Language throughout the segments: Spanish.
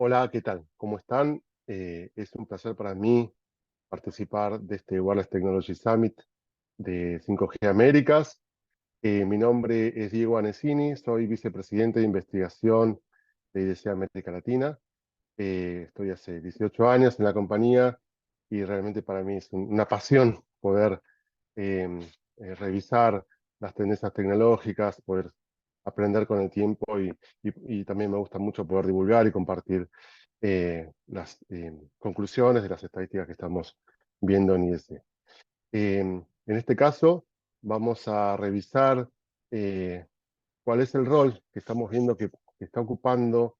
Hola, ¿qué tal? ¿Cómo están? Es un placer para mí participar de este Wireless Technology Summit de 5G Américas. Mi nombre es Diego Anesini, soy vicepresidente de investigación de IDC América Latina. Estoy hace 18 años en la compañía y realmente para mí es una pasión poder eh, revisar las tendencias tecnológicas, poder aprender con el tiempo y también me gusta mucho poder divulgar y compartir las conclusiones de las estadísticas que estamos viendo en IDC. En este caso, vamos a revisar eh, cuál es el rol que estamos viendo que está ocupando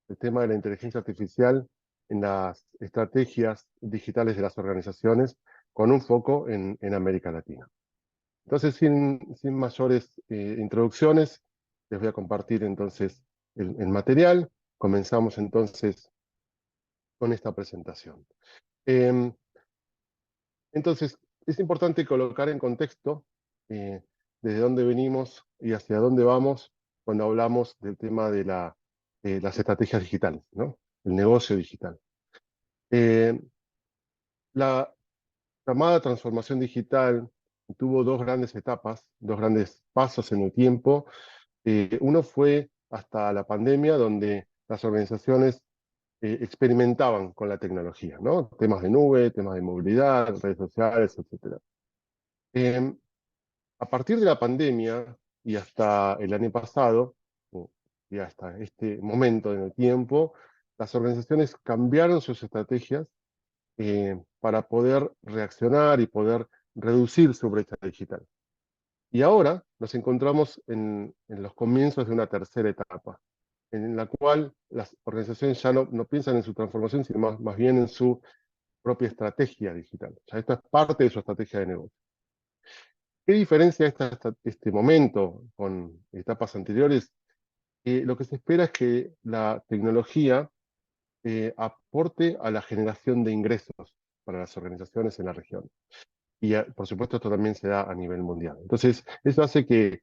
el tema de la inteligencia artificial en las estrategias digitales de las organizaciones, con un foco en América Latina. Entonces, sin mayores introducciones, les voy a compartir entonces el material. Comenzamos entonces con esta presentación. Eh, entonces, es importante colocar en contexto eh, desde dónde venimos y hacia dónde vamos cuando hablamos del tema de las estrategias digitales, ¿no? El negocio digital. Eh, la llamada transformación digital tuvo dos grandes etapas, dos grandes pasos en el tiempo. Uno fue hasta la pandemia, donde las organizaciones experimentaban con la tecnología, ¿no? Temas de nube, temas de movilidad, redes sociales, etc. Eh, a partir de la pandemia y hasta el año pasado, y hasta este momento en el tiempo, las organizaciones cambiaron sus estrategias para poder reaccionar y poder reducir su brecha digital. Y ahora nos encontramos en los comienzos de una tercera etapa, en la cual las organizaciones ya no piensan en su transformación, sino más bien en su propia estrategia digital. O sea, esto es parte de su estrategia de negocio. ¿Qué diferencia este momento con etapas anteriores? Lo que se espera es que la tecnología aporte a la generación de ingresos para las organizaciones en la región. Y por supuesto esto también se da a nivel mundial. Entonces, eso hace que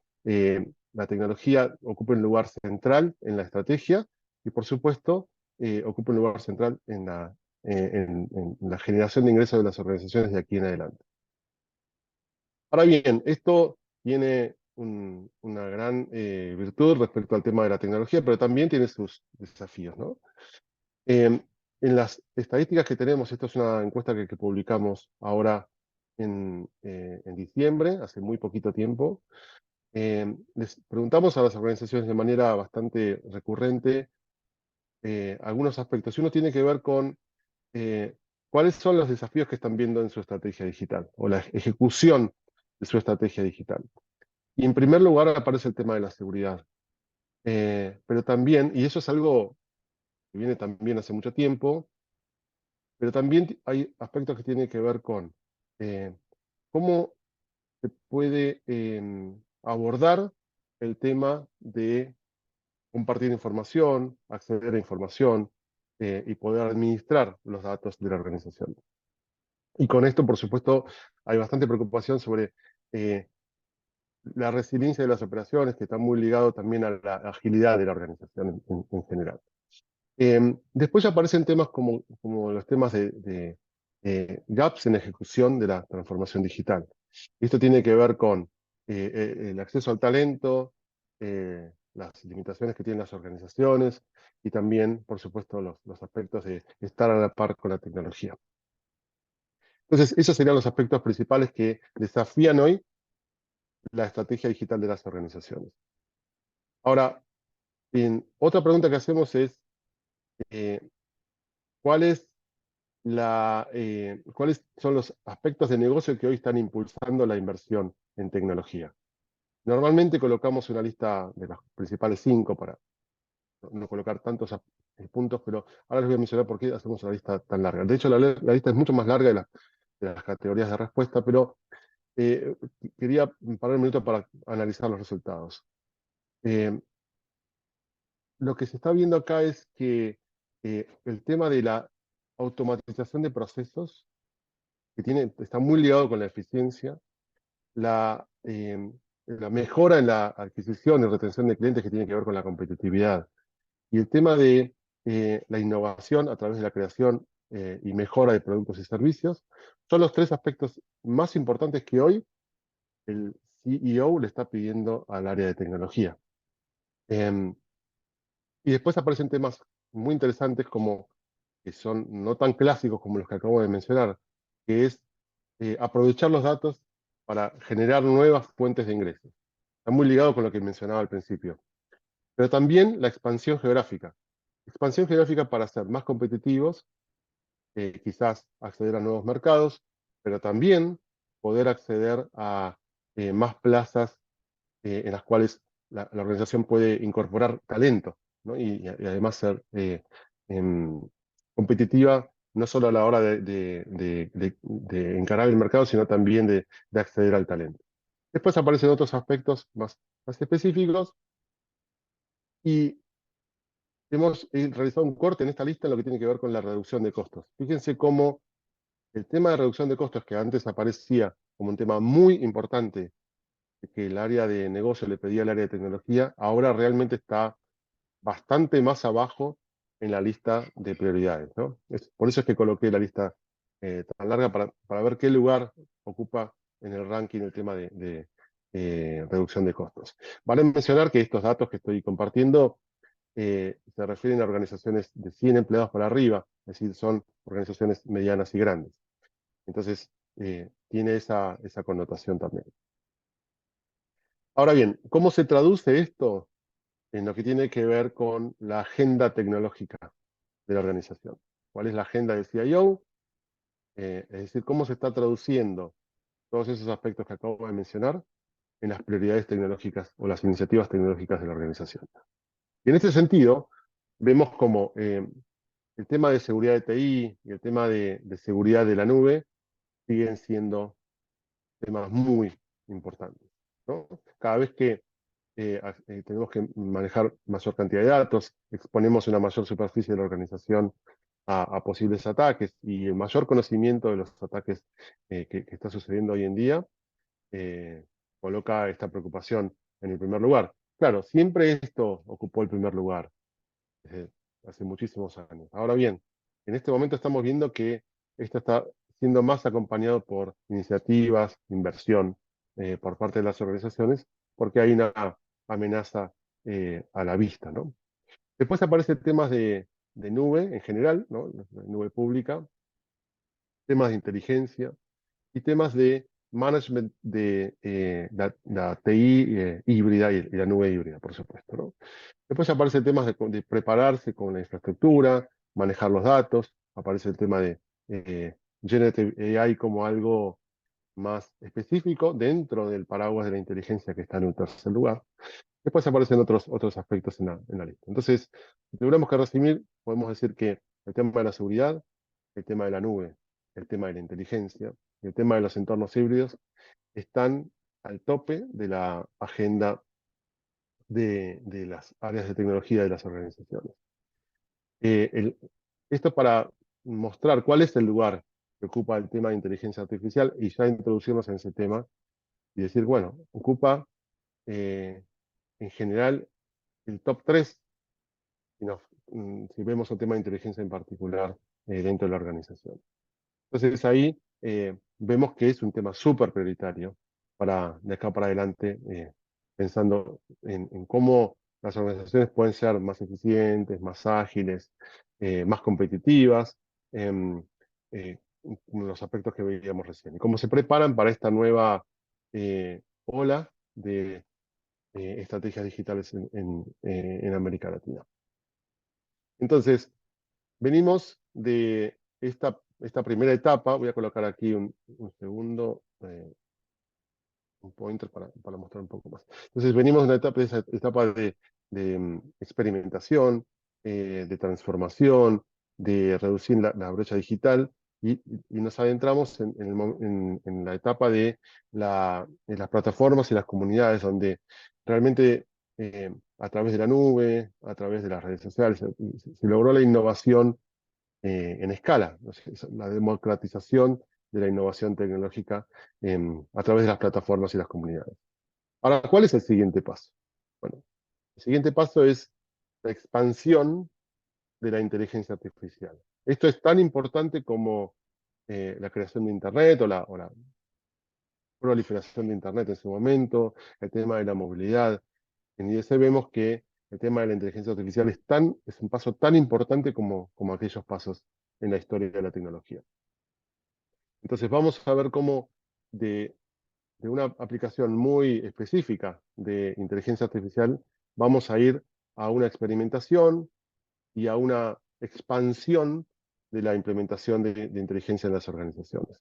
la tecnología ocupe un lugar central en la estrategia y por supuesto ocupe un lugar central en la generación de ingresos de las organizaciones de aquí en adelante. Ahora bien, esto tiene una gran virtud respecto al tema de la tecnología, pero también tiene sus desafíos, ¿no? Eh, en las estadísticas que tenemos, esto es una encuesta que publicamos ahora en diciembre, hace muy poquito tiempo, les preguntamos a las organizaciones de manera bastante recurrente algunos aspectos. Y uno tiene que ver con eh, cuáles son los desafíos que están viendo en su estrategia digital o la ejecución de su estrategia digital. Y en primer lugar aparece el tema de la seguridad. Pero también, y eso es algo que viene también hace mucho tiempo, pero también hay aspectos que tienen que ver con eh, cómo se puede abordar el tema de compartir información, acceder a información y poder administrar los datos de la organización. Y con esto, por supuesto, hay bastante preocupación sobre eh, la resiliencia de las operaciones, que está muy ligado también a la agilidad de la organización en general. Después aparecen temas como los temas de gaps en ejecución de la transformación digital. Esto tiene que ver con el acceso al talento, las limitaciones que tienen las organizaciones y también, por supuesto, los aspectos de estar a la par con la tecnología. Entonces, esos serían los aspectos principales que desafían hoy la estrategia digital de las organizaciones. Ahora, otra pregunta que hacemos es, eh, ¿cuál es ¿cuáles son los aspectos de negocio que hoy están impulsando la inversión en tecnología? Normalmente colocamos una lista de las principales 5 para no colocar tantos puntos, pero ahora les voy a mencionar por qué hacemos una lista tan larga. De hecho, la lista es mucho más larga de las categorías de respuesta, pero eh, quería parar un minuto para analizar los resultados. Eh, lo que se está viendo acá es que el tema de la automatización de procesos está muy ligado con la eficiencia, la mejora en la adquisición y retención de clientes que tiene que ver con la competitividad. Y el tema de la innovación a través de la creación y mejora de productos y servicios, son los tres aspectos más importantes que hoy el CEO le está pidiendo al área de tecnología. Em, y después aparecen temas muy interesantes como que son no tan clásicos como los que acabo de mencionar, que es aprovechar los datos para generar nuevas fuentes de ingresos. Está muy ligado con lo que mencionaba al principio. Pero también la expansión geográfica. Expansión geográfica para ser más competitivos, quizás acceder a nuevos mercados, pero también poder acceder a más plazas en las cuales la organización puede incorporar talento, ¿no? Y además ser em, competitiva no solo a la hora de encarar el mercado, sino también de acceder al talento. Después aparecen otros aspectos más específicos y hemos realizado un corte en esta lista en lo que tiene que ver con la reducción de costos. Fíjense cómo el tema de reducción de costos, que antes aparecía como un tema muy importante que el área de negocio le pedía al área de tecnología, ahora realmente está bastante más abajo en la lista de prioridades, ¿no? Por eso es que coloqué la lista tan larga para ver qué lugar ocupa en el ranking el tema de reducción de costos. Vale mencionar que estos datos que estoy compartiendo se refieren a organizaciones de 100 empleados para arriba, es decir, son organizaciones medianas y grandes. Entonces, tiene esa connotación también. Ahora bien, ¿cómo se traduce esto en lo que tiene que ver con la agenda tecnológica de la organización? ¿Cuál es la agenda del CIO? Es decir, ¿cómo se está traduciendo todos esos aspectos que acabo de mencionar en las prioridades tecnológicas o las iniciativas tecnológicas de la organización? Y en este sentido, vemos como el tema de seguridad de TI y el tema de seguridad de la nube siguen siendo temas muy importantes, ¿no? Cada vez que tenemos que manejar mayor cantidad de datos, exponemos una mayor superficie de la organización a posibles ataques y el mayor conocimiento de los ataques que está sucediendo hoy en día eh, coloca esta preocupación en el primer lugar. Claro, siempre esto ocupó el primer lugar desde hace muchísimos años. Ahora bien, en este momento estamos viendo que esto está siendo más acompañado por iniciativas, inversión por parte de las organizaciones, porque hay una amenaza a la vista, ¿no? Después aparecen temas de nube en general, ¿no? La nube pública, temas de inteligencia y temas de management de la TI híbrida y la nube híbrida, por supuesto, ¿no? Después aparecen temas de prepararse con la infraestructura, manejar los datos, aparece el tema de Generative AI como algo más específico dentro del paraguas de la inteligencia que está en un tercer lugar. Después aparecen otros aspectos en la lista. Entonces, si tuviéramos que resumir, podemos decir que el tema de la seguridad, el tema de la nube, el tema de la inteligencia y el tema de los entornos híbridos están al tope de la agenda de las áreas de tecnología de las organizaciones. Eh, el- Esto para mostrar cuál es el lugar que ocupa el tema de inteligencia artificial y ya introducirnos en ese tema y decir, bueno, ocupa en general el top 3 si, si vemos un tema de inteligencia en particular dentro de la organización. Entonces ahí vemos que es un tema súper prioritario para de acá para adelante, pensando en cómo las organizaciones pueden ser más eficientes, más ágiles, más competitivas, en los aspectos que veíamos recién. Y cómo se preparan para esta nueva ola de estrategias digitales en América Latina. Entonces, venimos de esta primera etapa, voy a colocar aquí un segundo, un pointer para mostrar un poco más. Entonces venimos de una etapa, de esa etapa de experimentación, de transformación, de reducir la brecha digital y nos adentramos en la etapa de las plataformas y las comunidades donde realmente a través de la nube, a través de las redes sociales, se logró la innovación en escala, ¿no? La democratización de la innovación tecnológica a través de las plataformas y las comunidades. Ahora, ¿cuál es el siguiente paso? Bueno, el siguiente paso es la expansión de la inteligencia artificial. Esto es tan importante como la creación de Internet o la proliferación de Internet en su momento, el tema de la movilidad. En IDC vemos que el tema de la inteligencia artificial es un paso tan importante como aquellos pasos en la historia de la tecnología. Entonces vamos a ver cómo de una aplicación muy específica de inteligencia artificial vamos a ir a una experimentación y a una expansión de la implementación de inteligencia en las organizaciones.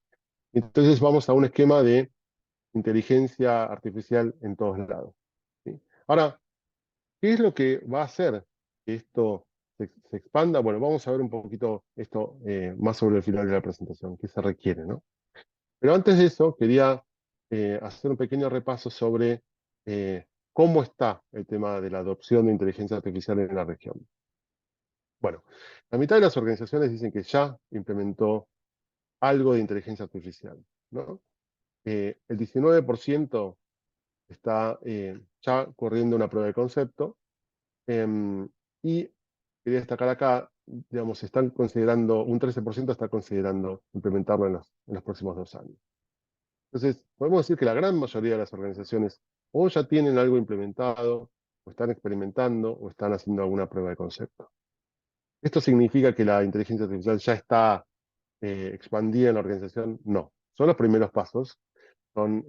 Entonces vamos a un esquema de inteligencia artificial en todos lados, ¿sí? Ahora, ¿qué es lo que va a hacer que esto se expanda? Bueno, vamos a ver un poquito esto más sobre el final de la presentación, qué se requiere, ¿no? Pero antes de eso, quería hacer un pequeño repaso sobre cómo está el tema de la adopción de inteligencia artificial en la región. Bueno, la mitad de las organizaciones dicen que ya implementó algo de inteligencia artificial, ¿no? El 19% está ya corriendo una prueba de concepto, y quería destacar acá, digamos, están considerando, un 13% está considerando implementarlo en los próximos 2 años. Entonces, podemos decir que la gran mayoría de las organizaciones o ya tienen algo implementado, o están experimentando, o están haciendo alguna prueba de concepto. ¿Esto significa que la inteligencia artificial ya está expandida en la organización? No. Son los primeros pasos, son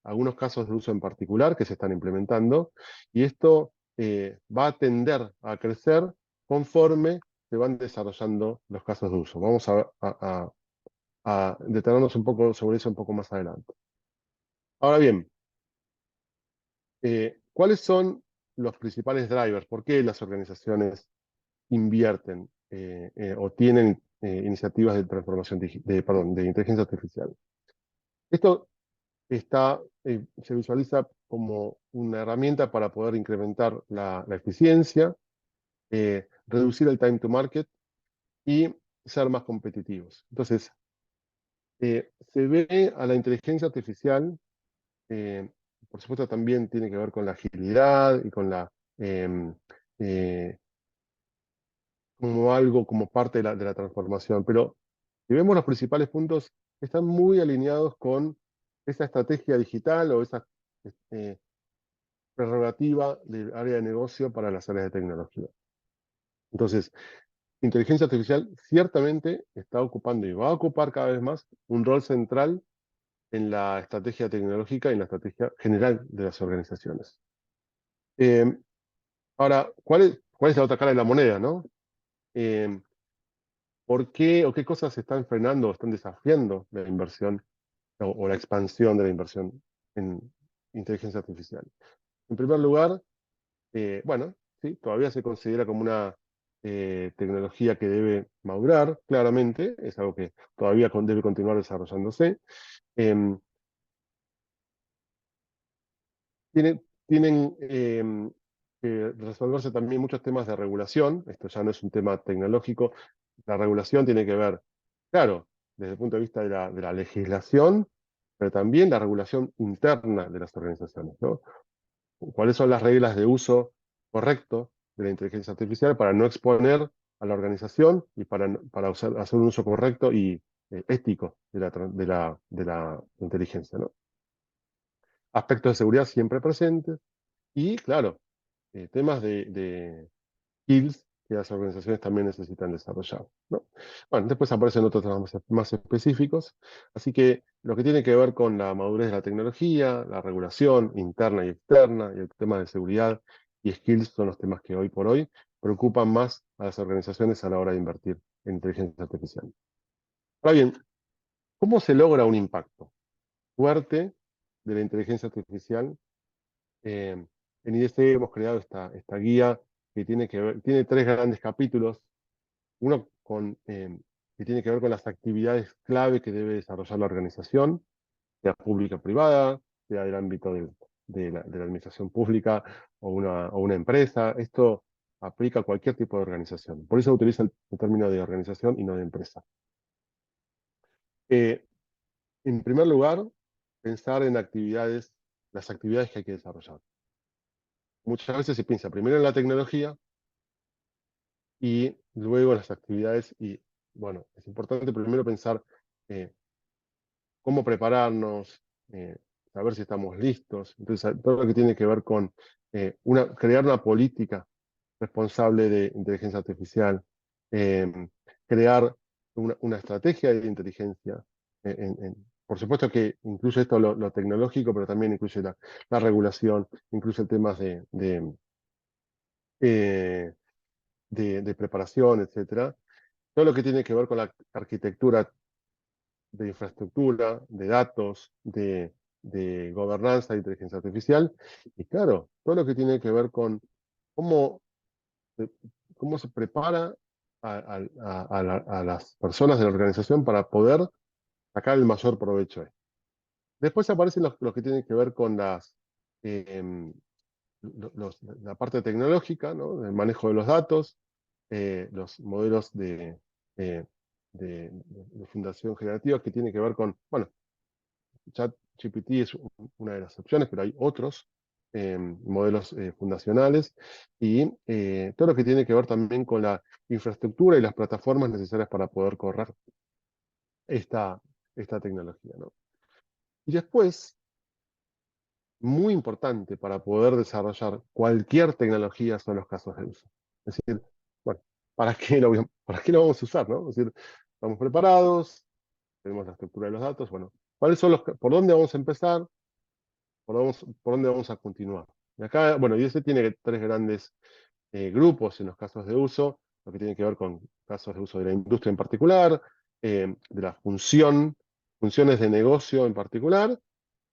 algunos casos de uso en particular que se están implementando, y esto va a tender a crecer conforme se van desarrollando los casos de uso. Vamos a detenernos un poco sobre eso un poco más adelante. Ahora bien, ¿cuáles son los principales drivers? ¿Por qué las organizaciones invierten o tienen iniciativas de transformación de inteligencia artificial? Esto se visualiza como una herramienta para poder incrementar la eficiencia, reducir el time to market y ser más competitivos. Entonces, se ve a la inteligencia artificial, eh, por supuesto también tiene que ver con la agilidad y con em, eh, como algo, como parte de la transformación. Pero si vemos los principales puntos, están muy alineados con esa estrategia digital o esa eh, prerrogativa del área de negocio para las áreas de tecnología. Entonces, inteligencia artificial ciertamente está ocupando y va a ocupar cada vez más un rol central en la estrategia tecnológica y en la estrategia general de las organizaciones. Eh, Ahora, ¿cuál es la otra cara de la moneda, no? Eh, ¿Por qué o qué cosas están frenando o están desafiando la inversión o la expansión de la inversión en inteligencia artificial? En primer lugar, bueno, sí, todavía se considera como una tecnología que debe madurar, claramente, es algo que todavía debe continuar desarrollándose. Em, tienen que resolverse también muchos temas de regulación, esto ya no es un tema tecnológico, la regulación tiene que ver, claro, desde el punto de vista de la legislación, pero también la regulación interna de las organizaciones, ¿no? ¿Cuáles son las reglas de uso correcto de la inteligencia artificial para no exponer a la organización y para hacer un uso correcto y ético de la inteligencia, ¿no? Aspectos de seguridad siempre presentes y, claro, temas de skills que las organizaciones también necesitan desarrollar, ¿no? Bueno, después aparecen otros temas más específicos, así que lo que tiene que ver con la madurez de la tecnología, la regulación interna y externa, y el tema de seguridad y skills son los temas que hoy por hoy preocupan más a las organizaciones a la hora de invertir en inteligencia artificial. Ahora bien, ¿cómo se logra un impacto fuerte de la inteligencia artificial? Eh, en IDC hemos creado esta guía que tiene 3 grandes capítulos. Uno que tiene que ver con las actividades clave que debe desarrollar la organización, sea pública o privada, sea del ámbito de la administración pública o una empresa. Esto aplica a cualquier tipo de organización. Por eso utiliza el término de organización y no de empresa. Eh, en primer lugar, pensar en las actividades que hay que desarrollar. Muchas veces se piensa primero en la tecnología y luego en las actividades y, bueno, es importante primero pensar eh, cómo prepararnos, eh, saber si estamos listos. Entonces, todo lo que tiene que ver con crear una política responsable de inteligencia artificial, eh, crear una estrategia de inteligencia. Por supuesto que incluye esto lo tecnológico, pero también incluye la regulación, incluye temas eh, de preparación, etcétera. Todo lo que tiene que ver con la arquitectura de infraestructura, de datos, de gobernanza de inteligencia artificial, y claro, todo lo que tiene que ver con cómo, eh, cómo se prepara a las personas de la organización para poder sacar el mayor provecho. Después aparecen los que tienen que ver con eh, la parte tecnológica, ¿no? El manejo de los datos, los modelos eh, de fundación generativa que tiene que ver con, bueno, ChatGPT es una de las opciones, pero hay otros modelos fundacionales y todo lo que tiene que ver también con la infraestructura y las plataformas necesarias para poder correr esta, esta tecnología, ¿no? Y después, muy importante para poder desarrollar cualquier tecnología son los casos de uso. Es decir, bueno, para qué lo vamos a usar, ¿no? Es decir, estamos preparados, tenemos la estructura de los datos, bueno, ¿cuáles son por dónde vamos a empezar? ¿Por dónde vamos a continuar? Y acá, bueno, y ese tiene tres grandes grupos en los casos de uso, lo que tiene que ver con casos de uso de la industria en particular, de la funciones de negocio en particular,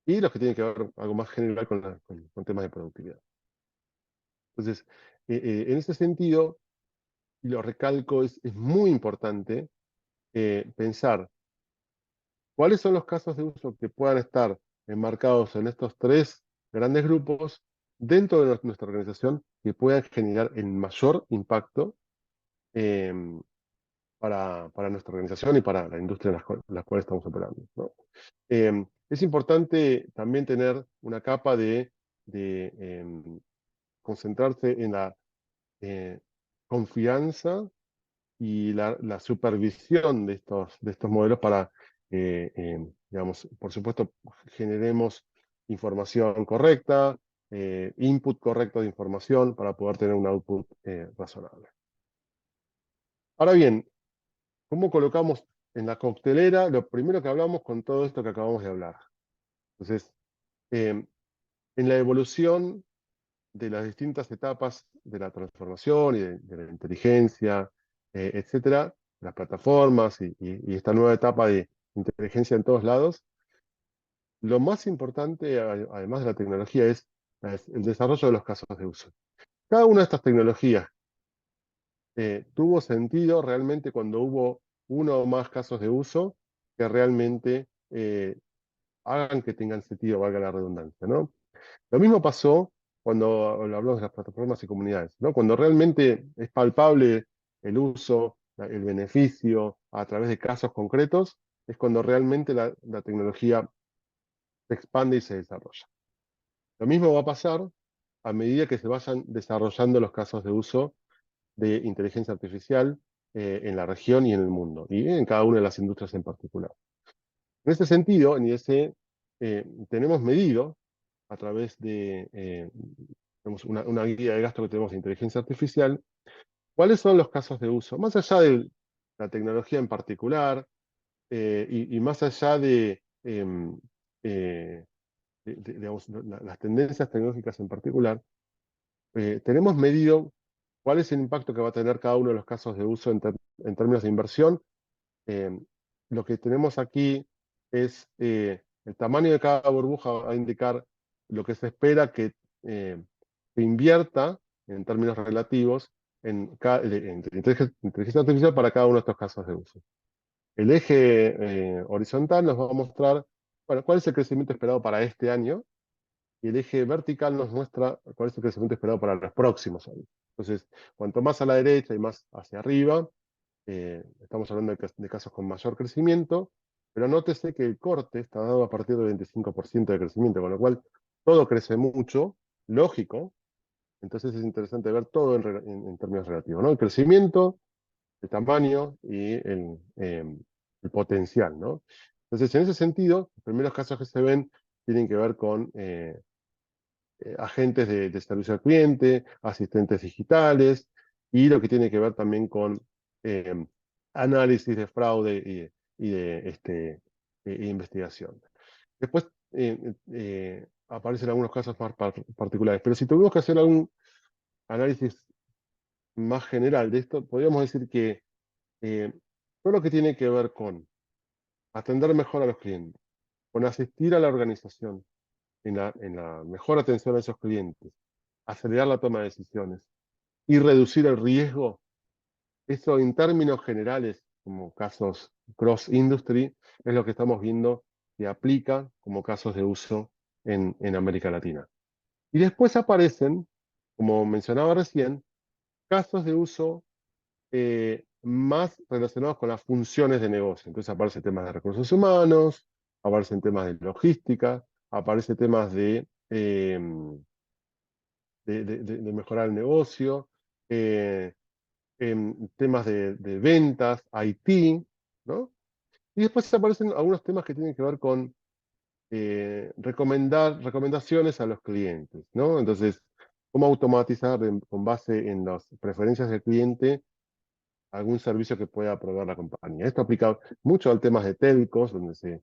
y los que tienen que ver algo más general con temas de productividad. Entonces, en ese sentido, y lo recalco, es muy importante pensar cuáles son los casos de uso que puedan estar enmarcados en estos tres grandes grupos dentro de nuestra organización que puedan generar el mayor impacto eh, para nuestra organización y para la industria en la cual estamos operando, ¿no? Es importante también tener una capa de concentrarse en la eh, confianza y la supervisión de estos modelos para, digamos, por supuesto, generemos información correcta, input correcto de información para poder tener un output razonable. Ahora bien, ¿cómo colocamos en la coctelera lo primero que hablamos con todo esto que acabamos de hablar? Entonces, eh, en la evolución de las distintas etapas de la transformación y de la inteligencia, etcétera, las plataformas y esta nueva etapa de inteligencia en todos lados, lo más importante, además de la tecnología, es el desarrollo de los casos de uso. Cada una de estas tecnologías tuvo sentido realmente cuando hubo uno o más casos de uso que realmente hagan que tengan sentido, valga la redundancia, ¿no? Lo mismo pasó cuando hablamos de las plataformas y comunidades, ¿no? Cuando realmente es palpable el uso, el beneficio a través de casos concretos, es cuando realmente la tecnología se expande y se desarrolla. Lo mismo va a pasar a medida que se vayan desarrollando los casos de uso de inteligencia artificial en la región y en el mundo, y en cada una de las industrias en particular. En ese sentido, en IDC, tenemos medido a través de tenemos una guía de gasto que tenemos de inteligencia artificial, cuáles son los casos de uso, más allá de la tecnología en particular y más allá digamos, las tendencias tecnológicas en particular, tenemos medido cuál es el impacto que va a tener cada uno de los casos de uso en términos de inversión. Eh, lo que tenemos aquí es el tamaño de cada burbuja va a indicar lo que se espera que se invierta en términos relativos en inteligencia artificial para cada uno de estos casos de uso. El eje horizontal nos va a mostrar, bueno, cuál es el crecimiento esperado para este año, y el eje vertical nos muestra cuál es el crecimiento esperado para los próximos años. Entonces, cuanto más a la derecha y más hacia arriba, estamos hablando de casos con mayor crecimiento, pero nótese que el corte está dado a partir del 25% de crecimiento, con lo cual todo crece mucho, lógico, entonces es interesante ver todo en términos relativos, ¿no? El crecimiento el tamaño y el potencial, ¿no? Entonces, en ese sentido, los primeros casos que se ven tienen que ver con agentes de servicio al cliente, asistentes digitales, y lo que tiene que ver también con eh, análisis de fraude y de investigación. Después aparecen algunos casos más particulares, pero si tuvimos que hacer algún análisis más general de esto, podríamos decir que todo lo que tiene que ver con atender mejor a los clientes, con asistir a la organización en la mejor atención a esos clientes, acelerar la toma de decisiones y reducir el riesgo, eso en términos generales, como casos cross-industry, es lo que estamos viendo que aplica como casos de uso en América Latina. Y después aparecen, como mencionaba recién, casos de uso más relacionados con las funciones de negocio. Entonces aparecen temas de recursos humanos, aparecen temas de logística, aparecen temas de mejorar el negocio, temas de ventas, IT, ¿no? Y después aparecen algunos temas que tienen que ver con recomendaciones a los clientes, ¿no? Entonces, cómo automatizar con base en las preferencias del cliente algún servicio que pueda proveer la compañía. Esto aplica mucho al tema de telcos, donde se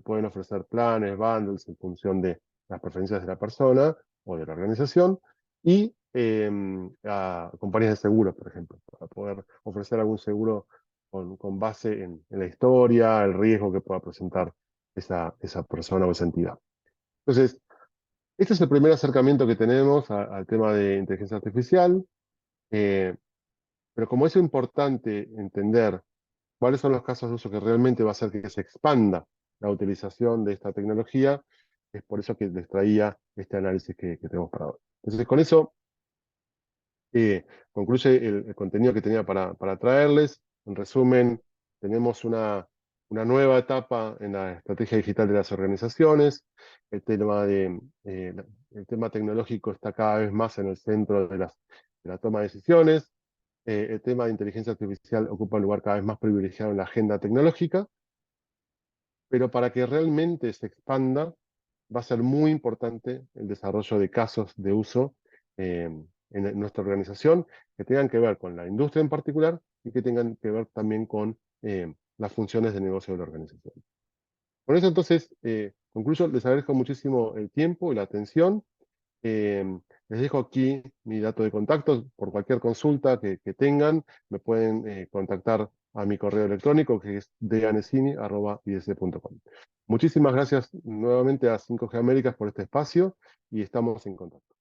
pueden ofrecer planes, bundles en función de las preferencias de la persona o de la organización, y a compañías de seguros, por ejemplo, para poder ofrecer algún seguro con base en la historia, el riesgo que pueda presentar esa persona o esa entidad. Entonces, este es el primer acercamiento que tenemos al tema de inteligencia artificial. eh, pero como es importante entender cuáles son los casos de uso que realmente va a hacer que se expanda la utilización de esta tecnología, es por eso que les traía este análisis que tenemos para hoy. Entonces, con eso concluye el contenido que tenía para traerles. En resumen, tenemos una nueva etapa en la estrategia digital de las organizaciones. El tema tecnológico está cada vez más en el centro de la toma de decisiones. El tema de inteligencia artificial ocupa un lugar cada vez más privilegiado en la agenda tecnológica, pero para que realmente se expanda, va a ser muy importante el desarrollo de casos de uso en nuestra organización que tengan que ver con la industria en particular y que tengan que ver también con las funciones de negocio de la organización. Por eso entonces, concluyo, les agradezco muchísimo el tiempo y la atención. Eh, Les dejo aquí mi dato de contacto por cualquier consulta que tengan. Me pueden contactar a mi correo electrónico que es deanesini@ids.com. Muchísimas gracias nuevamente a 5G Américas por este espacio y estamos en contacto.